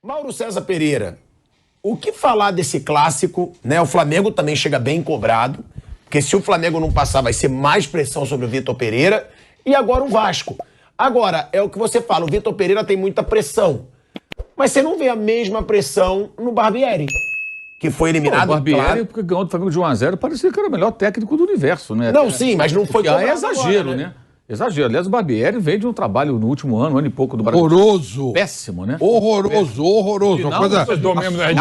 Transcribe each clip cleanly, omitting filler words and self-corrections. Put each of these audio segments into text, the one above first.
Mauro César Pereira, o que falar desse clássico, né? O Flamengo também chega bem cobrado, porque se o Flamengo não passar vai ser mais pressão sobre o Vitor Pereira, e agora o Vasco. Agora, é o que você fala, o Vitor Pereira tem muita pressão, mas você não vê a mesma pressão no Barbieri, que foi eliminado. O Barbieri, claro. porque ganhou do Flamengo de 1-0, parecia que era o melhor técnico do universo, né? Não, sim, mas não foi cobrado. É exagero, agora, né? Exagero. Aliás, o Barbieri veio de um trabalho no último ano e pouco do Brasil. Horroroso. Péssimo, né? Horroroso, horroroso. Uma coisa...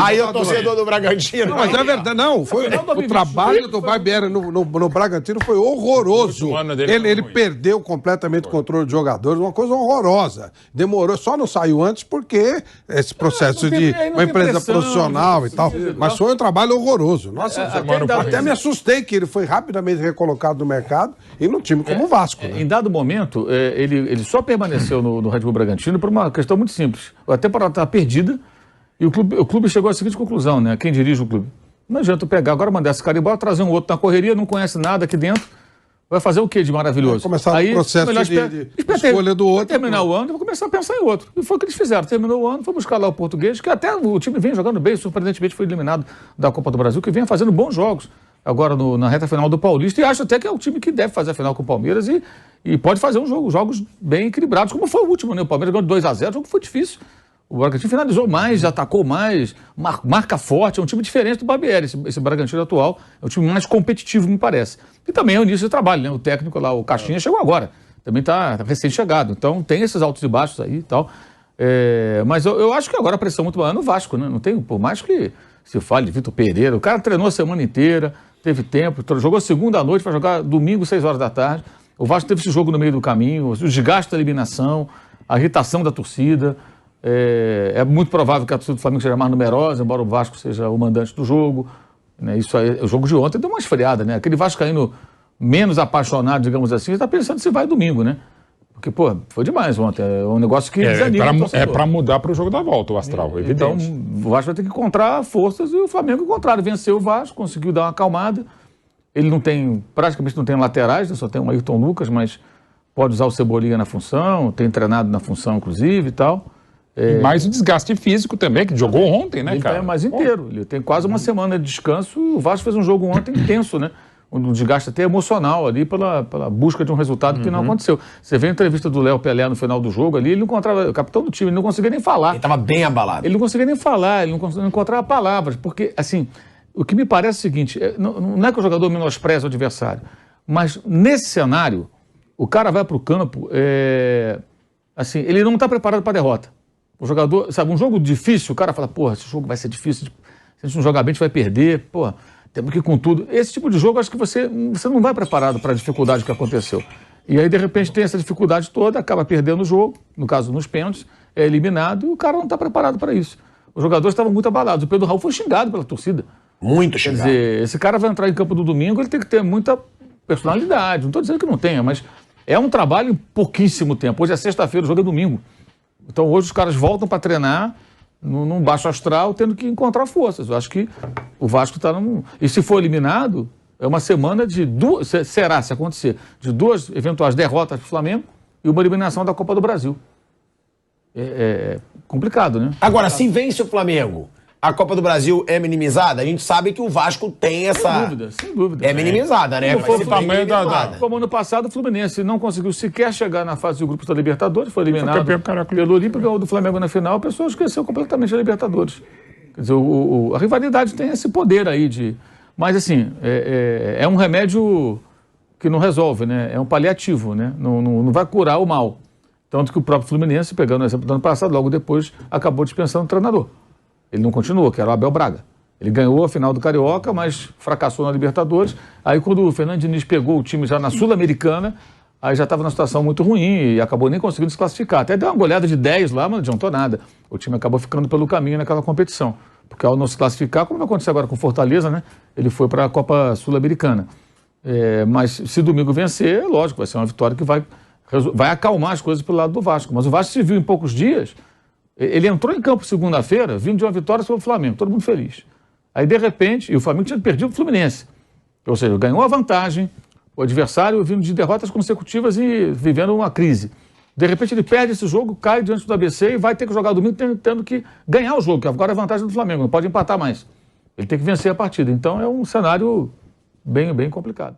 Aí o torcedor do Bragantino. Não, mas é verdade, não. Foi, o trabalho do Barbieri no Bragantino foi horroroso. Ele perdeu completamente o controle de jogadores, uma coisa horrorosa. Demorou, só não saiu antes porque esse processo de uma empresa profissional e tal. Mas foi um trabalho horroroso. Nossa, até me assustei que ele foi rapidamente recolocado no mercado e num time como o Vasco. Em dado momento, ele só permaneceu no Red Bull Bragantino por uma questão muito simples. A temporada estava perdida e o clube chegou à seguinte conclusão, né? Quem dirige o clube? Não adianta pegar agora, mandar esse cara embora, trazer um outro na correria, não conhece nada aqui dentro. Vai fazer o quê de maravilhoso? Começar o processo de escolha do outro. Terminar o ano, vou começar a pensar em outro. E foi o que eles fizeram. Terminou o ano, foi buscar lá o português, que até o time vem jogando bem, surpreendentemente foi eliminado da Copa do Brasil, que vem fazendo bons jogos agora na reta final do Paulista, e acho até que é o time que deve fazer a final com o Palmeiras e pode fazer jogos bem equilibrados, como foi o último, né? O Palmeiras ganhou 2-0, o jogo foi difícil. O Bragantino finalizou mais, atacou mais, marca forte, é um time diferente do Barbieri, esse Bragantino atual, é um time mais competitivo, me parece. E também é o início de trabalho, né? O técnico lá, o Caixinha, chegou agora, também está recém-chegado, então tem esses altos e baixos aí e tal. Mas eu acho que agora a pressão muito maior é no Vasco, né? Não tem, por mais que se fale de Vitor Pereira, o cara treinou a semana inteira, teve tempo, jogou segunda à noite, vai jogar domingo, 6 horas da tarde. O Vasco teve esse jogo no meio do caminho, o desgaste da eliminação, a irritação da torcida. É muito provável que a torcida do Flamengo seja mais numerosa, embora o Vasco seja o mandante do jogo. Né? Isso aí, o jogo de ontem deu uma esfriada, né? Aquele vascaíno menos apaixonado, digamos assim, está pensando se vai domingo, né? Porque, pô, foi demais ontem. É um negócio que desanima. É para mudar para o jogo da volta, o astral, evidente. Então, o Vasco vai ter que encontrar forças e o Flamengo, ao contrário, venceu o Vasco, conseguiu dar uma acalmada. Ele praticamente não tem laterais, né? Só tem o Ayrton Lucas, mas pode usar o Cebolinha na função, tem treinado na função, inclusive, e tal. Mais o desgaste físico também, que jogou ontem, né, cara? Ele é mais inteiro. Ele tem quase uma semana de descanso e o Vasco fez um jogo ontem intenso, né? Um desgaste até emocional ali pela busca de um resultado que não aconteceu. Você vê a entrevista do Léo Pelé no final do jogo ali, ele não encontrava, o capitão do time, ele não conseguia nem falar. Ele estava bem abalado. Ele não conseguia nem falar, ele não encontrava palavras, porque, assim, o que me parece é o seguinte, não é que o jogador menospreza o adversário, mas nesse cenário, o cara vai para o campo, assim, ele não está preparado para a derrota. O jogador, sabe, um jogo difícil, o cara fala, porra, esse jogo vai ser difícil, se a gente não jogar bem, a gente vai perder, porra. Temos que ir com tudo. Esse tipo de jogo, acho que você não vai preparado para a dificuldade que aconteceu. E aí, de repente, tem essa dificuldade toda, acaba perdendo o jogo, no caso, nos pênaltis, é eliminado, e o cara não está preparado para isso. Os jogadores estavam muito abalados. O Pedro Raul foi xingado pela torcida. Muito xingado. Quer dizer, esse cara vai entrar em campo no domingo, ele tem que ter muita personalidade. Não estou dizendo que não tenha, mas é um trabalho em pouquíssimo tempo. Hoje é sexta-feira, o jogo é domingo. Então, hoje os caras voltam para treinar num baixo astral, tendo que encontrar forças. Eu acho que o Vasco está num... E se for eliminado, é uma semana de duas... Será, se acontecer, de 2 eventuais derrotas para o Flamengo e uma eliminação da Copa do Brasil. É complicado, né? Agora, se vence o Flamengo, a Copa do Brasil é minimizada? A gente sabe que o Vasco tem essa... Sem dúvida. É minimizada, né? Como foi o tamanho Como ano passado, o Fluminense não conseguiu sequer chegar na fase de grupos da Libertadores, foi eliminado pelo Olímpico, ganhou do Flamengo na final, a pessoa esqueceu completamente a Libertadores. Quer dizer, a rivalidade tem esse poder aí de... Mas, assim, é um remédio que não resolve, né? É um paliativo, né? Não vai curar o mal. Tanto que o próprio Fluminense, pegando o exemplo do ano passado, logo depois, acabou dispensando o treinador. Ele não continuou, que era o Abel Braga. Ele ganhou a final do Carioca, mas fracassou na Libertadores. Aí quando o Fernando Diniz pegou o time já na Sul-Americana, aí já estava numa situação muito ruim e acabou nem conseguindo se classificar. Até deu uma goleada de 10 lá, mas não adiantou nada. O time acabou ficando pelo caminho naquela competição. Porque ao não se classificar, como vai acontecer agora com Fortaleza, né? Ele foi para a Copa Sul-Americana. Mas se domingo vencer, lógico, vai ser uma vitória que vai acalmar as coisas pelo lado do Vasco. Mas o Vasco se viu em poucos dias. Ele entrou em campo segunda-feira, vindo de uma vitória sobre o Flamengo, todo mundo feliz. Aí, de repente, e o Flamengo tinha perdido o Fluminense. Ou seja, ganhou a vantagem, o adversário vindo de derrotas consecutivas e vivendo uma crise. De repente ele perde esse jogo, cai diante do ABC e vai ter que jogar domingo tendo que ganhar o jogo, que agora é vantagem do Flamengo, não pode empatar mais. Ele tem que vencer a partida. Então é um cenário bem complicado.